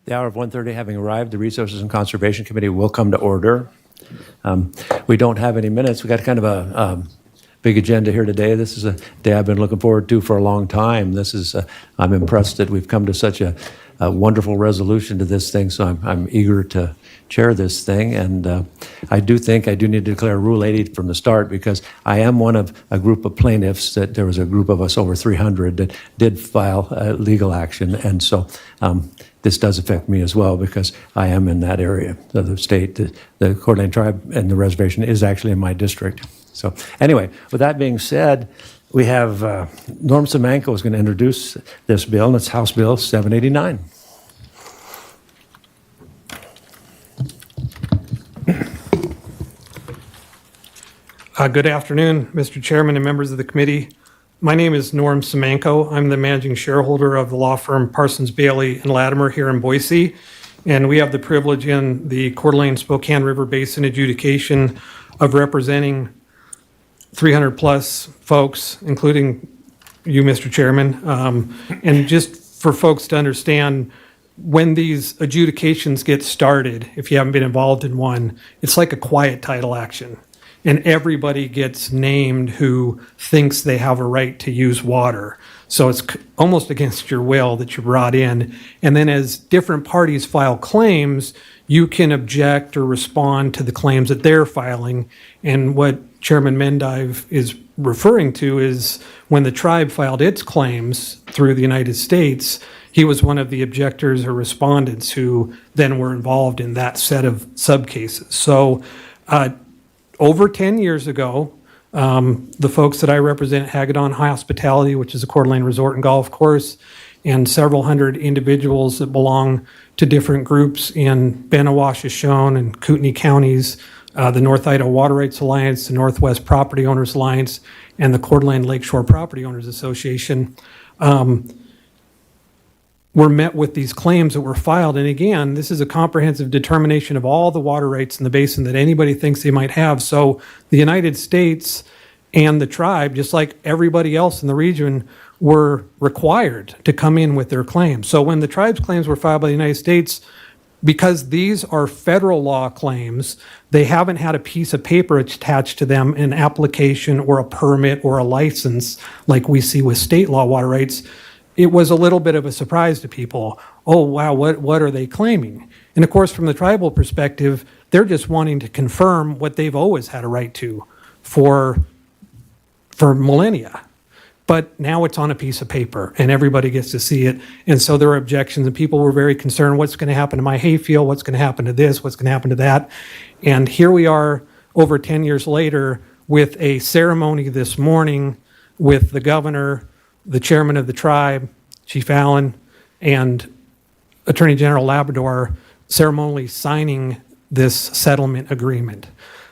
The hour of 1:30 having arrived, the Resources and Conservation Committee will come to order. We don't have any minutes. We got kind of a big agenda here today. This is a day I've been looking forward to for a long time. I'm impressed that we've come to such a wonderful resolution to this thing, so I'm eager to chair this thing. And I do think I do need to declare Rule 80 from the start, because I am one of a group of plaintiffs. That there was a group of us, over 300, that did file legal action. And so this does affect me as well, because I am in that area of the state. The Coeur d'Alene tribe and the reservation is actually in my district. So anyway, with that being said, we have Norm Semenko is going to introduce this bill, and it's House Bill 789. Good afternoon, Mr. Chairman and members of the committee. My name is Norm Semenko. I'm the managing shareholder of the law firm Parsons Bailey and Latimer here in Boise, and we have the privilege in the Coeur d'Alene Spokane River Basin adjudication of representing 300 plus folks, including you, Mr. Chairman. And just for folks to understand, when these adjudications get started, if you haven't been involved in one, it's like a quiet title action. And everybody gets named who thinks they have a right to use water. So it's almost against your will that you're brought in. And then as different parties file claims, you can object or respond to the claims that they're filing. And what Chairman Mendive is referring to is when the tribe filed its claims through the United States, he was one of the objectors or respondents who then were involved in that set of subcases. So over 10 years ago, the folks that I represent, Hagedon Hospitality, which is a Coeur d'Alene resort and golf course, and several hundred individuals that belong to different groups in Benewah, Shoshone, and Kootenai counties, the North Idaho Water Rights Alliance, the Northwest Property Owners Alliance, and the Coeur d'Alene Lakeshore Property Owners Association, were met with these claims that were filed. And again, this is a comprehensive determination of all the water rights in the basin that anybody thinks they might have. So the United States and the tribe, just like everybody else in the region, were required to come in with their claims. So when the tribe's claims were filed by the United States, because these are federal law claims, they haven't had a piece of paper attached to them, an application or a permit or a license like we see with state law water rights. It was a little bit of a surprise to people. Oh, wow, what are they claiming? And of course, from the tribal perspective, they're just wanting to confirm what they've always had a right to for millennia. But now it's on a piece of paper and everybody gets to see it. And so there are objections, and people were very concerned, what's going to happen to my hayfield? What's going to happen to this? What's going to happen to that? And here we are over 10 years later with a ceremony this morning with the governor, the chairman of the tribe, Chief Allen, and Attorney General Labrador ceremonially signing this settlement agreement.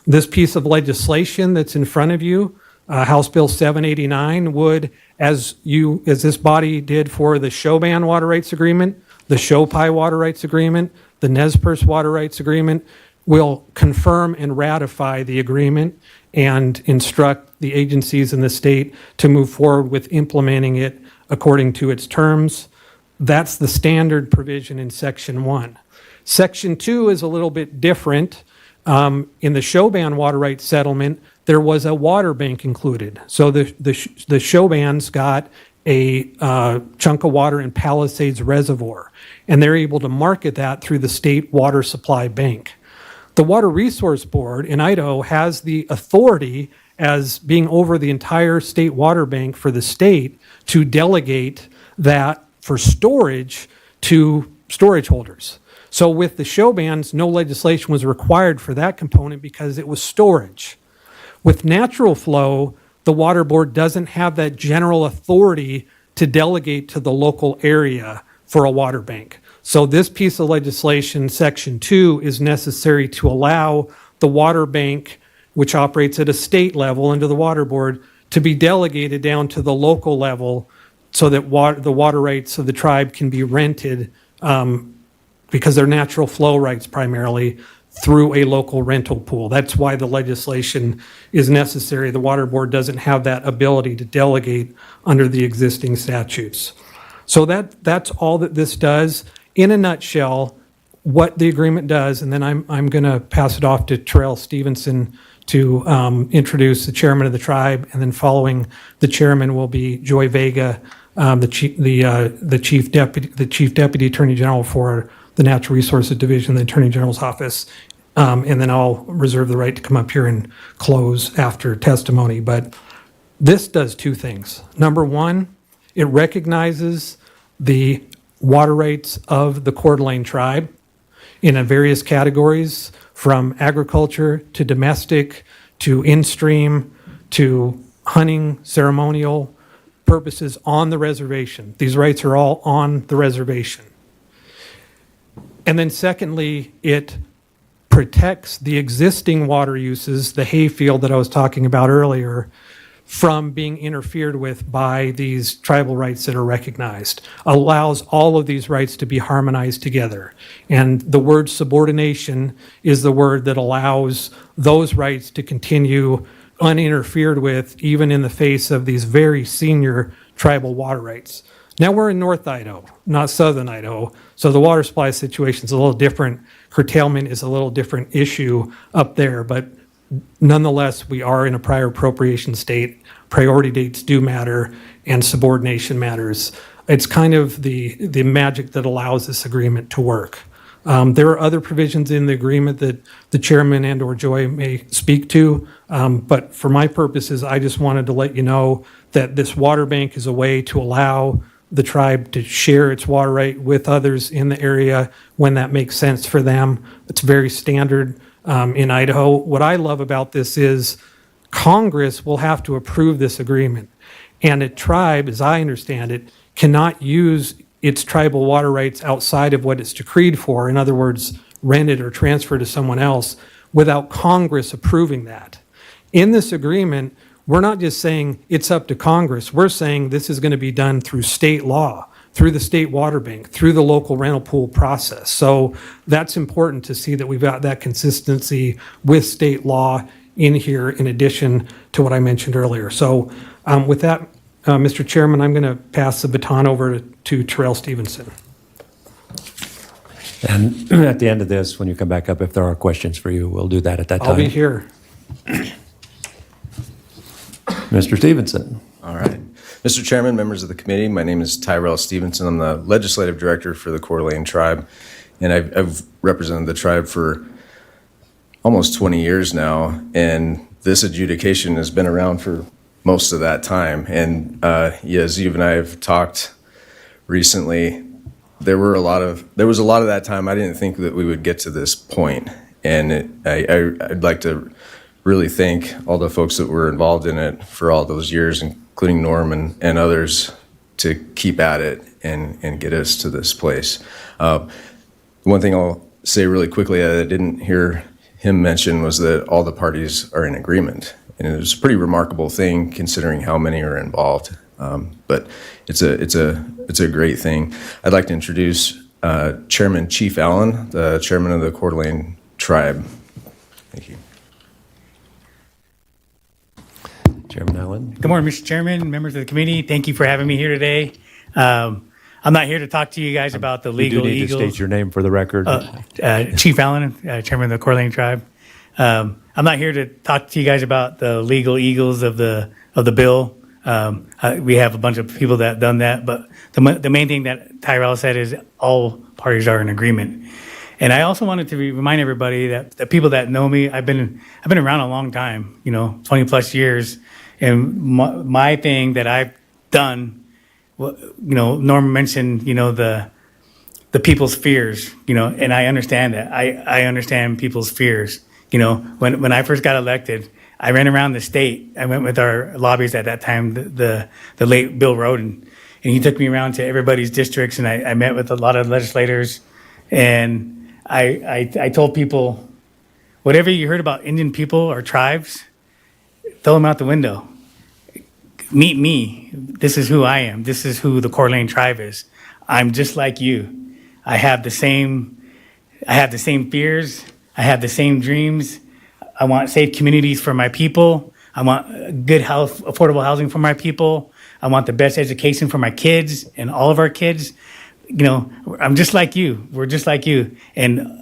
This piece of legislation that's in front of you, House Bill 789, would, as this body did for the Shoban Water Rights Agreement, the Shopai Water Rights Agreement, the Nez Perce Water Rights Agreement, will confirm and ratify the agreement and instruct the agencies in the state to move forward with implementing it according to its terms. That's the standard provision in Section 1. Section 2 is a little bit different. In the Shoban Water Rights Settlement, there was a water bank included. So the Shobans got a chunk of water in Palisades Reservoir, and they're able to market that through the State Water Supply Bank. The Water Resource Board in Idaho has the authority, as being over the entire state water bank for the state, to delegate that for storage to storage holders. So with the Shobans, no legislation was required for that component because it was storage. With natural flow, the water board doesn't have that general authority to delegate to the local area for a water bank. So this piece of legislation, Section 2, is necessary to allow the water bank, which operates at a state level under the water board, to be delegated down to the local level so that the water rights of the tribe can be rented, because they're natural flow rights primarily, through a local rental pool. That's why the legislation is necessary. The water board doesn't have that ability to delegate under the existing statutes. So that's all that this does. in a nutshell, what the agreement does, and then I'm going to pass it off to Terrell Stevenson to introduce the chairman of the tribe, and then following the chairman will be Joy Vega, the chief deputy attorney general for the Natural Resources Division of the Attorney General's office, and then I'll reserve the right to come up here and close after testimony. But this does two things. Number one, it recognizes the water rights of the Coeur d'Alene tribe in various categories, from agriculture to domestic to in-stream to hunting, ceremonial purposes on the reservation. These rights are all on the reservation. And then secondly, it protects the existing water uses, the hayfield that I was talking about earlier, from being interfered with by these tribal rights that are recognized, allows all of these rights to be harmonized together. And the word subordination is the word that allows those rights to continue uninterfered with, even in the face of these very senior tribal water rights. Now we're in North Idaho, not Southern Idaho, so the water supply situation is a little different. Curtailment is a little different issue up there, but nonetheless, we are in a prior appropriation state. Priority dates do matter, and subordination matters. It's kind of the magic that allows this agreement to work. There are other provisions in the agreement that the chairman and or Joy may speak to, but for my purposes, I just wanted to let you know that this water bank is a way to allow the tribe to share its water right with others in the area when that makes sense for them. It's very standard in Idaho. What I love about this is Congress will have to approve this agreement, and a tribe, as I understand it, cannot use its tribal water rights outside of what it's decreed for, in other words, rent it or transfer to someone else, without Congress approving that. In this agreement, we're not just saying it's up to Congress. We're saying this is going to be done through state law, through the state water bank, through the local rental pool process. So that's important to see that we've got that consistency with state law in here, in addition to what I mentioned earlier. So with that, Mr. Chairman, I'm going to pass the baton over to Terrell Stevenson. And at the end of this, when you come back up, if there are questions for you, we'll do that at that time. I'll be here. Mr. Stevenson. All right. Mr. Chairman, members of the committee, my name is Tyrell Stevenson. I'm the legislative director for the Coeur d'Alene tribe, and I've represented the tribe for almost 20 years now, and this adjudication has been around for most of that time. And as you and I have talked recently, there was a lot of that time I didn't think that we would get to this point, and I'd like to really thank all the folks that were involved in it for all those years, including Norm and others, to keep at it and get us to this place. One thing I'll say really quickly that I didn't hear him mention was that all the parties are in agreement. And it was a pretty remarkable thing considering how many are involved. But it's a great thing. I'd like to introduce Chairman Chief Allen, the chairman of the Coeur d'Alene tribe. Thank you. Chairman Allen. Good morning, Mr. Chairman, members of the committee. Thank you for having me here today. I'm not here to talk to you guys about the You legal do need eagles. to state your name for the record. Chief Allen, chairman of the Coeur d'Alene tribe. I'm not here to talk to you guys about the legal eagles of the bill. We have a bunch of people that have done that, but the main thing that Tyrell said is all parties are in agreement. And I also wanted to remind everybody that the people that know me, I've been around a long time, 20 plus years. And my thing that I've done, Norm mentioned, the people's fears, and I understand that. I understand people's fears. When I first got elected, I ran around the state. I went with our lobbyists at that time, the late Bill Roden, and he took me around to everybody's districts, and I met with a lot of legislators, and I told people, whatever you heard about Indian people or tribes, throw them out the window. Meet me. This is who I am. This is who the Coeur d'Alene tribe is. I'm just like you. I have the same fears. I have the same dreams. I want safe communities for my people. I want good health, affordable housing for my people. I want the best education for my kids and all of our kids. I'm just like you. We're just like you. And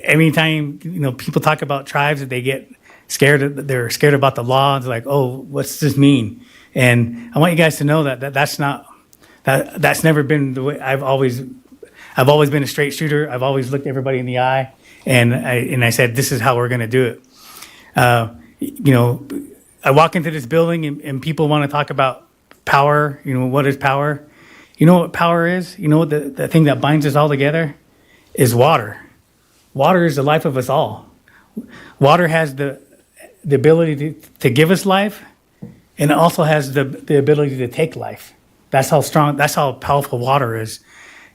anytime, people talk about tribes, that they get scared. They're scared about the law. It's like, oh, what's this mean? And I want you guys to know that's never been the way. I've always been a straight shooter. I've always looked everybody in the eye, and I said, this is how we're going to do it. I walk into this building and people want to talk about power. What is power? You know what power is? The thing that binds us all together is water. Water is the life of us all. Water has the ability to give us life, and it also has the ability to take life. That's how powerful water is.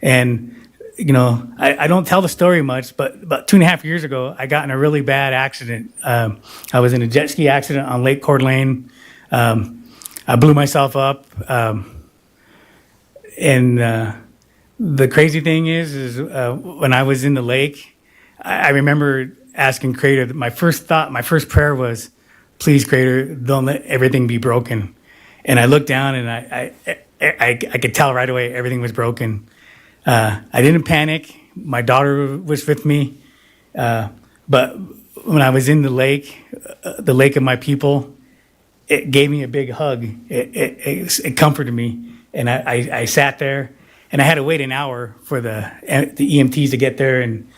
And, I don't tell the story much, but about 2.5 years ago, I got in a really bad accident. I was in a jet ski accident on Lake Coeur d'Alene. I blew myself up. And the crazy thing is when I was in the lake, I remember asking Creator, my first prayer was, please, Creator, don't let everything be broken. And I looked down and I could tell right away everything was broken. I didn't panic. My daughter was with me. But when I was in the lake of my people, it gave me a big hug. It comforted me. And I sat there, and I had to wait an hour for the EMTs to get there and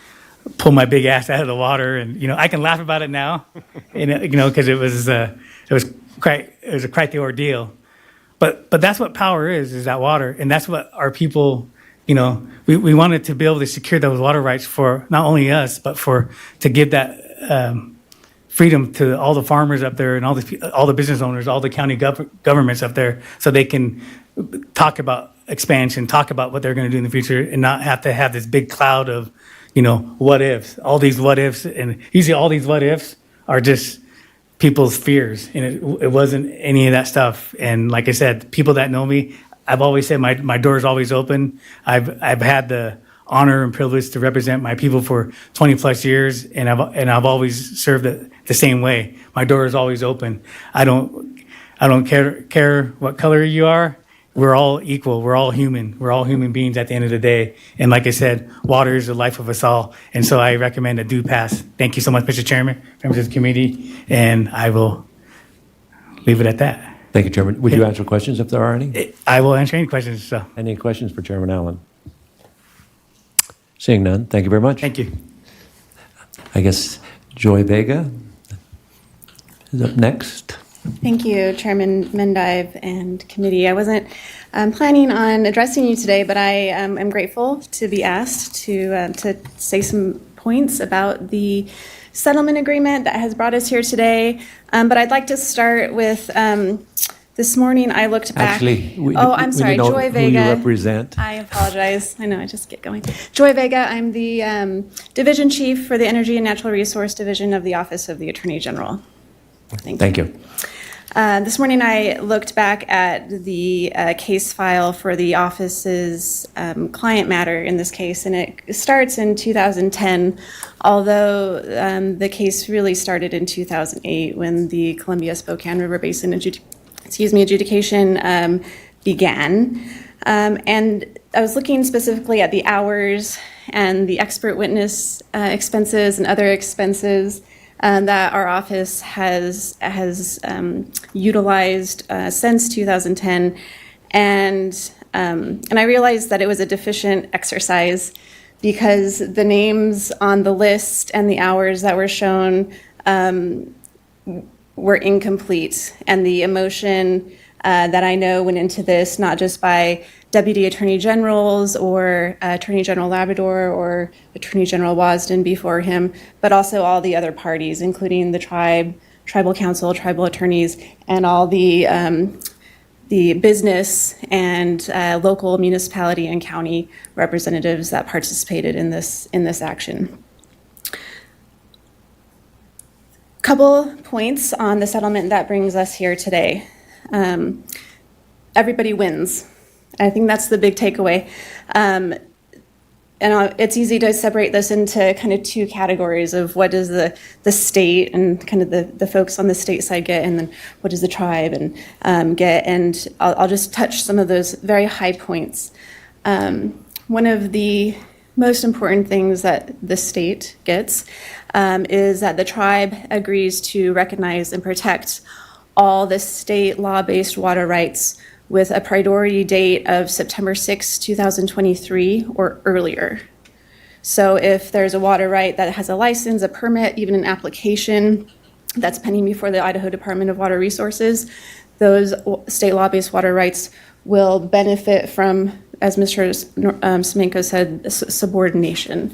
pull my big ass out of the water. And I can laugh about it now, and because it was quite the ordeal. But that's what power is that water, and that's what our people. We wanted to be able to secure those water rights for not only us, but to give that freedom to all the farmers up there and all the business owners, all the county governments up there, so they can talk about expansion, talk about what they're going to do in the future, and not have to have this big cloud of, what ifs, all these what ifs. And usually all these what ifs are just people's fears. And it wasn't any of that stuff. And like I said, people that know me, I've always said my door is always open. I've had the honor and privilege to represent my people for 20 plus years, and I've always served the same way. My door is always open. I don't care what color you are. We're all equal. We're all human. We're all human beings at the end of the day. And like I said, water is the life of us all. And so I recommend a do pass. Thank you so much, Mr. Chairman, members of the committee, and I will leave it at that. Thank you, Chairman. Would you answer questions if there are any? I will answer any questions. So. Any questions for Chairman Allen? Seeing none, thank you very much. Thank you. I guess Joy Vega is up next. Thank you, Chairman Mendive and committee. I wasn't planning on addressing you today, but I am grateful to be asked to say some points about the settlement agreement that has brought us here today. But I'd like to start with this morning I looked back. Actually, I'm sorry, Joy Vega. Who you represent. I apologize. I know, I just get going. Joy Vega, I'm the Division Chief for the Energy and Natural Resource Division of the Office of the Attorney General. Thank you. This morning I looked back at the case file for the office's client matter in this case, and it starts in 2010, although the case really started in 2008 when the Columbia-Spokane River Basin adjudication began. And I was looking specifically at the hours and the expert witness expenses and other expenses that our office has utilized since 2010, and I realized that it was a deficient exercise because the names on the list and the hours that were shown were incomplete, and the emotion that I know went into this, not just by Deputy Attorney Generals or Attorney General Labrador or Attorney General Wasden before him, but also all the other parties, including the tribal council, tribal attorneys, and all the business and local municipality and county representatives that participated in this action. Couple points on the settlement that brings us here today. Everybody wins. I think that's the big takeaway. And it's easy to separate this into kind of two categories of what does the state and kind of the folks on the state side get, and then what does the tribe and get. And I'll just touch some of those very high points. one of the most important things that the state gets is that the tribe agrees to recognize and protect all the state law-based water rights with a priority date of September 6, 2023 or earlier. So if there's a water right that has a license, a permit, even an application that's pending before the Idaho Department of Water Resources, those state law-based water rights will benefit from, as Mr. Semenko said, subordination.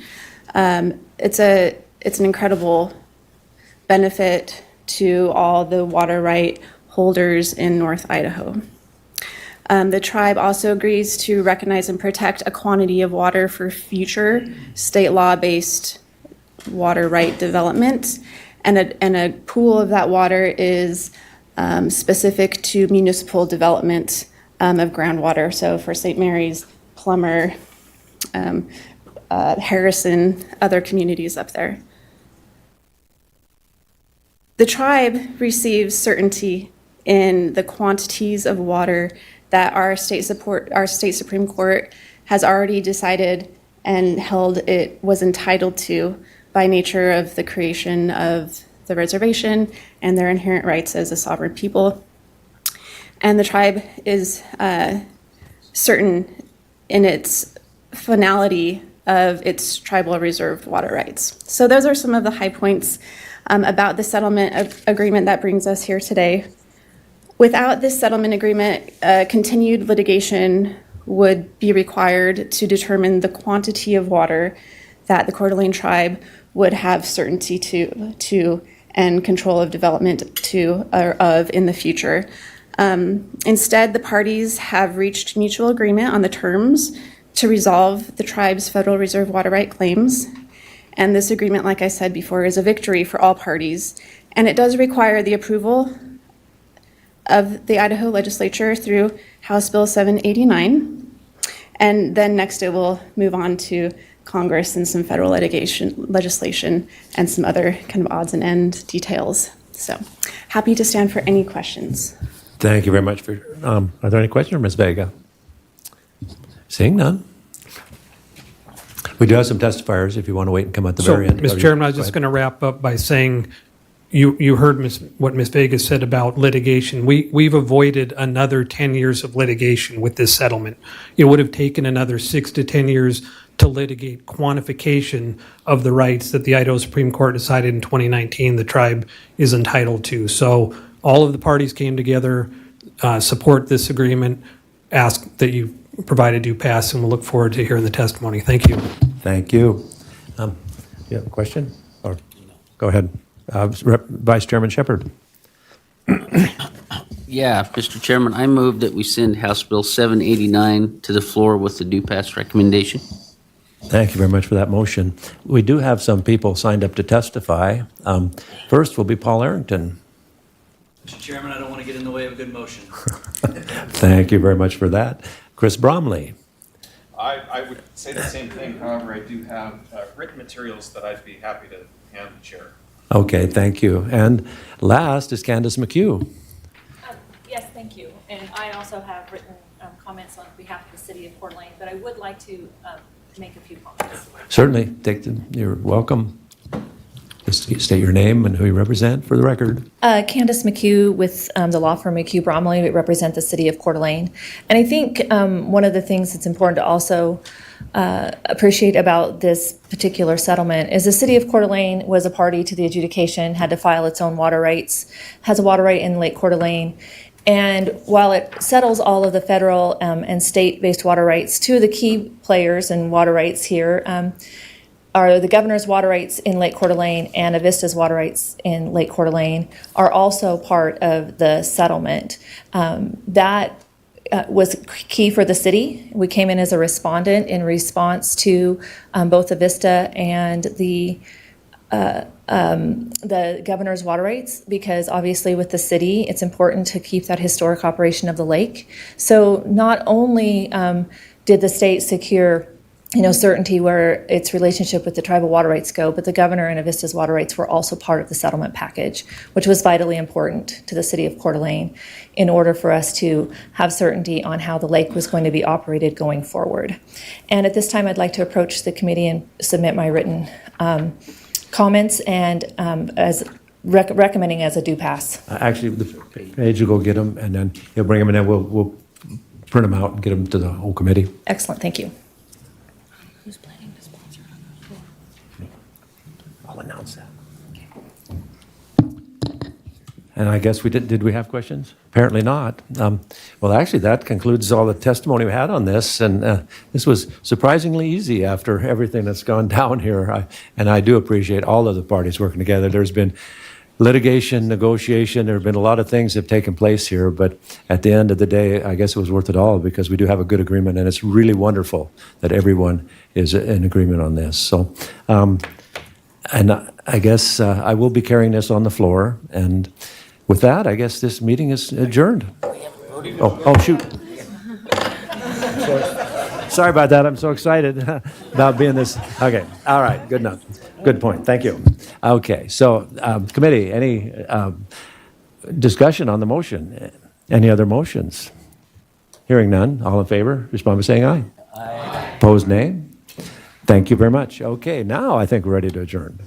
It's an incredible benefit to all the water right holders in North Idaho. The tribe also agrees to recognize and protect a quantity of water for future state law-based water right development, and a pool of that water is specific to municipal development of groundwater. So for St. Mary's, Plummer, Harrison, other communities up there. The tribe receives certainty in the quantities of water that our state Supreme Court has already decided and held it was entitled to by nature of the creation of the reservation and their inherent rights as a sovereign people. And the tribe is certain in its finality of its tribal reserved water rights. So those are some of the high points about the settlement agreement that brings us here today. Without this settlement agreement, continued litigation would be required to determine the quantity of water that the Coeur d'Alene tribe would have certainty to and control of development of in the future. Instead, the parties have reached mutual agreement on the terms to resolve the tribe's Federal Reserve water right claims. And this agreement, like I said before, is a victory for all parties. And it does require the approval of the Idaho legislature through House Bill 789. And then next it will move on to Congress and some federal legislation and some other kind of odds and end details. So happy to stand for any questions. Thank you very much. Are there any questions, Ms. Vega? Seeing none. We do have some testifiers if you want to wait and come at the very end. Mr. Chairman, I was just going to wrap up by saying you heard what Ms. Vega said about litigation. We've avoided another 10 years of litigation with this settlement. It would have taken another 6 to 10 years to litigate quantification of the rights that the Idaho Supreme Court decided in 2019 the tribe is entitled to. So all of the parties came together, support this agreement, ask that you provide a due pass, and we'll look forward to hearing the testimony. Thank you. Thank you. You have a question? Or go ahead. Vice Chairman Shepherd. Yeah, Mr. Chairman, I move that we send House Bill 789 to the floor with the due pass recommendation. Thank you very much for that motion. We do have some people signed up to testify. First will be Paul Arrington. Mr. Chairman, I don't want to get in the way of a good motion. Thank you very much for that. Chris Bromley. I would say the same thing. However, I do have written materials that I'd be happy to hand the chair. Okay, thank you. And last is Candace McHugh. Yes, thank you. And I also have written comments on behalf of the city of Coeur d'Alene, but I would like to make a few comments. Certainly, you're welcome. Just state your name and who you represent for the record. Candace McHugh with the law firm McHugh Bromley. We represent the city of Coeur d'Alene. And I think one of the things that's important to also appreciate about this particular settlement is the city of Coeur d'Alene was a party to the adjudication, had to file its own water rights, has a water right in Lake Coeur d'Alene. And while it settles all of the federal and state-based water rights, two of the key players in water rights here are the governor's water rights in Lake Coeur d'Alene and Avista's water rights in Lake Coeur d'Alene are also part of the settlement. That was key for the city. We came in as a respondent in response to both Avista and the governor's water rights, because obviously with the city, it's important to keep that historic operation of the lake. So not only did the state secure certainty where its relationship with the tribal water rights go, but the governor and Avista's water rights were also part of the settlement package, which was vitally important to the city of Coeur d'Alene in order for us to have certainty on how the lake was going to be operated going forward. And at this time, I'd like to approach the committee and submit my written comments and as recommending as a due pass. Actually, the page will go get them, and then he'll bring them, and then we'll print them out and get them to the whole committee. Excellent, thank you. Who's planning to sponsor on the floor? I'll announce that. And I guess did we have questions? Apparently not. Well, actually, that concludes all the testimony we had on this, and this was surprisingly easy after everything that's gone down here. And I do appreciate all of the parties working together. There's been litigation, negotiation, there have been a lot of things that have taken place here, but at the end of the day, I guess it was worth it all because we do have a good agreement, and it's really wonderful that everyone is in agreement on this. So, and I guess I will be carrying this on the floor, and with that, I guess this meeting is adjourned. Oh, shoot. Sorry about that. I'm so excited about being this. Okay. All right. Good enough. Good point. Thank you. Okay. So, committee, any discussion on the motion? Any other motions? Hearing none. All in favor, respond by saying aye. Aye. Opposed, nay. Thank you very much. Okay. Now I think we're ready to adjourn.